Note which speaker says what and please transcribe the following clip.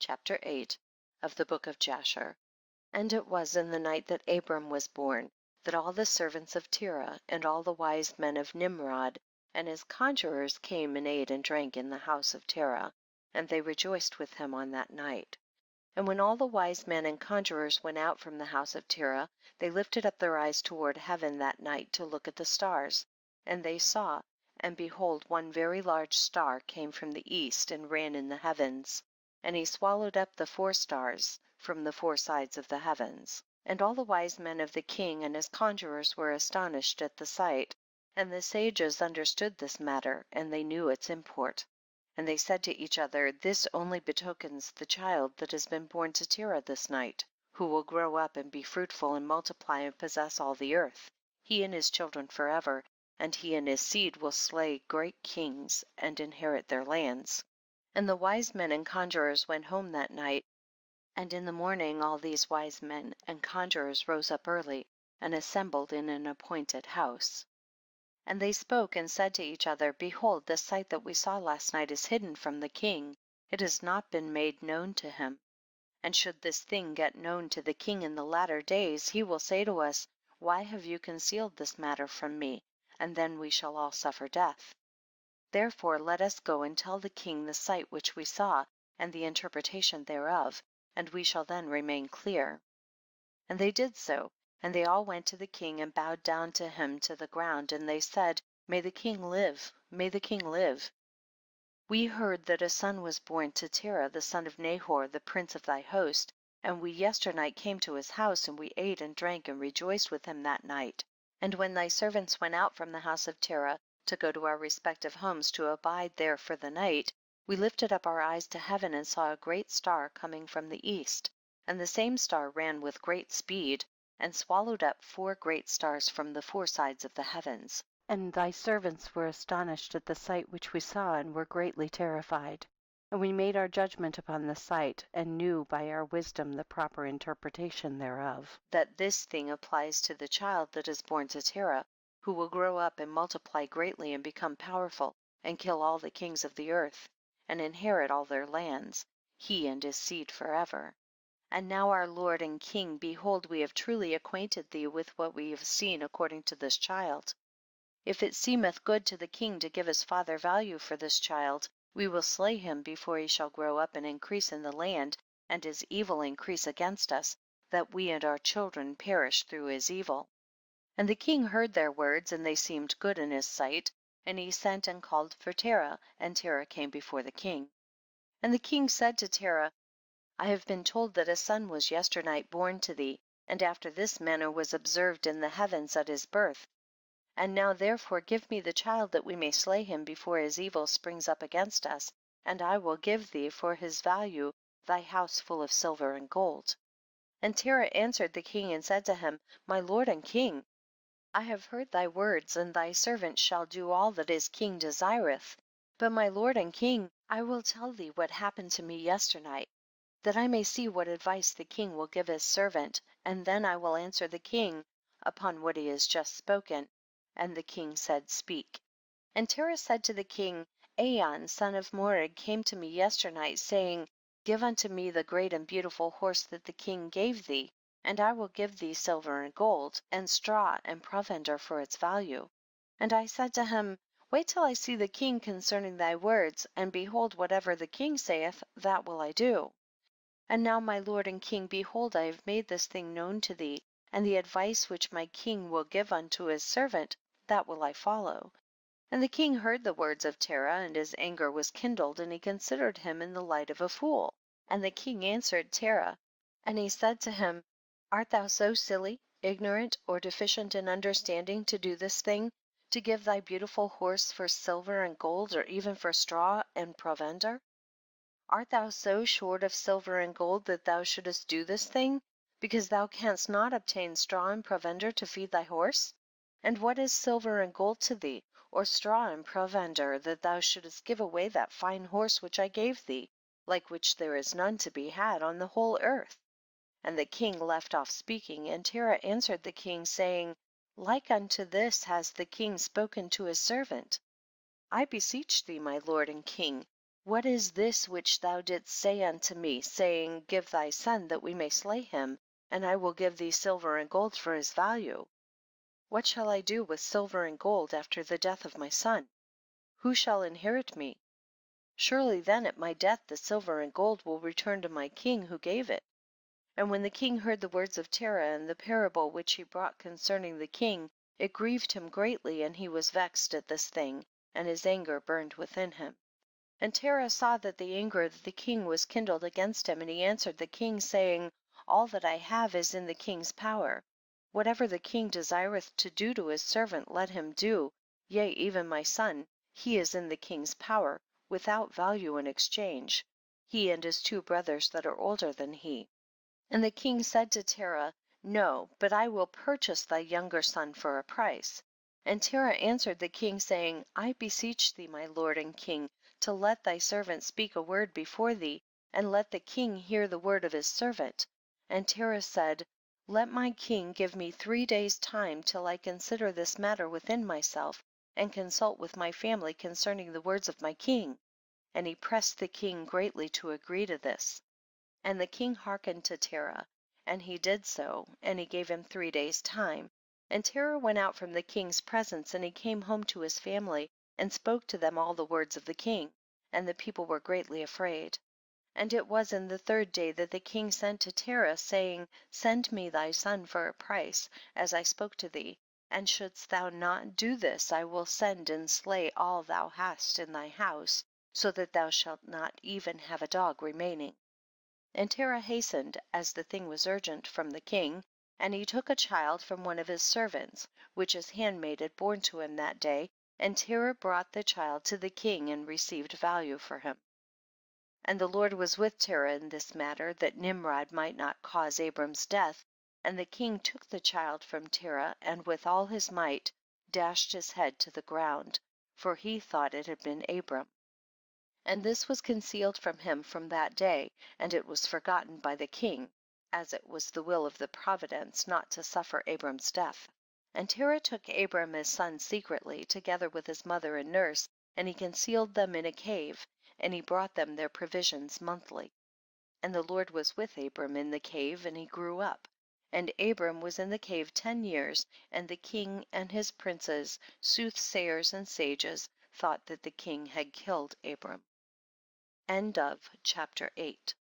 Speaker 1: Chapter 8 of the Book of Jasher. And it was in the night that Abram was born, that all the servants of Terah, and all the wise men of Nimrod, and his conjurers came and ate and drank in the house of Terah, and they rejoiced with him on that night. And when all the wise men and conjurers went out from the house of Terah, they lifted up their eyes toward heaven that night to look at the stars. And they saw, and behold, one very large star came from the east and ran in the heavens. And he swallowed up the 4 stars from the 4 sides of the heavens. And all the wise men of the king and his conjurers were astonished at the sight. And the sages understood this matter, and they knew its import. And they said to each other, This only betokens the child that has been born to Terah this night, who will grow up and be fruitful and multiply and possess all the earth, he and his children forever, and he and his seed will slay great kings and inherit their lands. And the wise men and conjurers went home that night, and in the morning all these wise men and conjurers rose up early, and assembled in an appointed house. And they spoke and said to each other, Behold, the sight that we saw last night is hidden from the king, it has not been made known to him. And should this thing get known to the king in the latter days, he will say to us, Why have you concealed this matter from me? And then we shall all suffer death. Therefore let us go and tell the king the sight which we saw, and the interpretation thereof, and we shall then remain clear. And they did so, and they all went to the king and bowed down to him to the ground, and they said, May the king live, may the king live. We heard that a son was born to Terah, the son of Nahor, the prince of thy host, and we yesternight came to his house, and we ate and drank and rejoiced with him that night. And when thy servants went out from the house of Terah to go to our respective homes to abide there for the night, we lifted up our eyes to heaven and saw a great star coming from the east, and the same star ran with great speed, and swallowed up 4 great stars from the 4 sides of the heavens. And thy servants were astonished at the sight which we saw, and were greatly terrified. And we made our judgment upon the sight, and knew by our wisdom the proper interpretation thereof, that this thing applies to the child that is born to Terah, who will grow up and multiply greatly and become powerful, and kill all the kings of the earth, and inherit all their lands, he and his seed forever. And now our Lord and King, behold, we have truly acquainted thee with what we have seen according to this child. If it seemeth good to the king to give his father value for this child, we will slay him before he shall grow up and increase in the land, and his evil increase against us, that we and our children perish through his evil. And the king heard their words, and they seemed good in his sight, and he sent and called for Terah, and Terah came before the king. And the king said to Terah, I have been told that a son was yesternight born to thee, and after this manner was observed in the heavens at his birth. And now therefore give me the child that we may slay him before his evil springs up against us, and I will give thee for his value thy house full of silver and gold. And Terah answered the king and said to him, My lord and king, I have heard thy words, and thy servant shall do all that his king desireth. But my lord and king, I will tell thee what happened to me yesternight, that I may see what advice the king will give his servant, and then I will answer the king upon what he has just spoken. And the king said, Speak. And Terah said to the king, Aon, son of Mored, came to me yesternight, saying, Give unto me the great and beautiful horse that the king gave thee, and I will give thee silver and gold, and straw and provender for its value. And I said to him, Wait till I see the king concerning thy words, and behold, whatever the king saith, that will I do. And now, my lord and king, behold, I have made this thing known to thee, and the advice which my king will give unto his servant, that will I follow. And the king heard the words of Terah, and his anger was kindled, and he considered him in the light of a fool. And the king answered Terah, and he said to him, Art thou so silly, ignorant, or deficient in understanding to do this thing, to give thy beautiful horse for silver and gold, or even for straw and provender? Art thou so short of silver and gold that thou shouldest do this thing, because thou canst not obtain straw and provender to feed thy horse? And what is silver and gold to thee, or straw and provender, that thou shouldest give away that fine horse which I gave thee, like which there is none to be had on the whole earth? And the king left off speaking, and Terah answered the king, saying, Like unto this has the king spoken to his servant. I beseech thee, my lord and king, What is this which thou didst say unto me, saying, Give thy son, that we may slay him, and I will give thee silver and gold for his value? What shall I do with silver and gold after the death of my son? Who shall inherit me? Surely then at my death the silver and gold will return to my king who gave it. And when the king heard the words of Terah and the parable which he brought concerning the king, it grieved him greatly, and he was vexed at this thing, and his anger burned within him. And Terah saw that the anger of the king was kindled against him, and he answered the king, saying, All that I have is in the king's power. Whatever the king desireth to do to his servant, let him do. Yea, even my son, he is in the king's power, without value in exchange, he and his 2 brothers that are older than he. And the king said to Terah, No, but I will purchase thy younger son for a price. And Terah answered the king, saying, I beseech thee, my lord and king, to let thy servant speak a word before thee, and let the king hear the word of his servant. And Terah said, Let my king give me 3 days' time till I consider this matter within myself, and consult with my family concerning the words of my king. And he pressed the king greatly to agree to this. And the king hearkened to Terah, and he did so, and he gave him 3 days' time. And Terah went out from the king's presence, and he came home to his family, and spoke to them all the words of the king, and the people were greatly afraid. And it was in the 3rd day that the king sent to Terah, saying, Send me thy son for a price, as I spoke to thee, and shouldst thou not do this, I will send and slay all thou hast in thy house, so that thou shalt not even have a dog remaining. And Terah hastened, as the thing was urgent, from the king, and he took a child from one of his servants, which his handmaid had borne to him that day, and Terah brought the child to the king and received value for him. And the Lord was with Terah in this matter, that Nimrod might not cause Abram's death, and the king took the child from Terah, and with all his might dashed his head to the ground, for he thought it had been Abram. And this was concealed from him from that day, and it was forgotten by the king, as it was the will of the providence not to suffer Abram's death. And Terah took Abram his son secretly, together with his mother and nurse, and he concealed them in a cave, and he brought them their provisions monthly. And the Lord was with Abram in the cave, and he grew up. And Abram was in the cave 10 years, and the king and his princes, soothsayers and sages, thought that the king had killed Abram. End of chapter 8.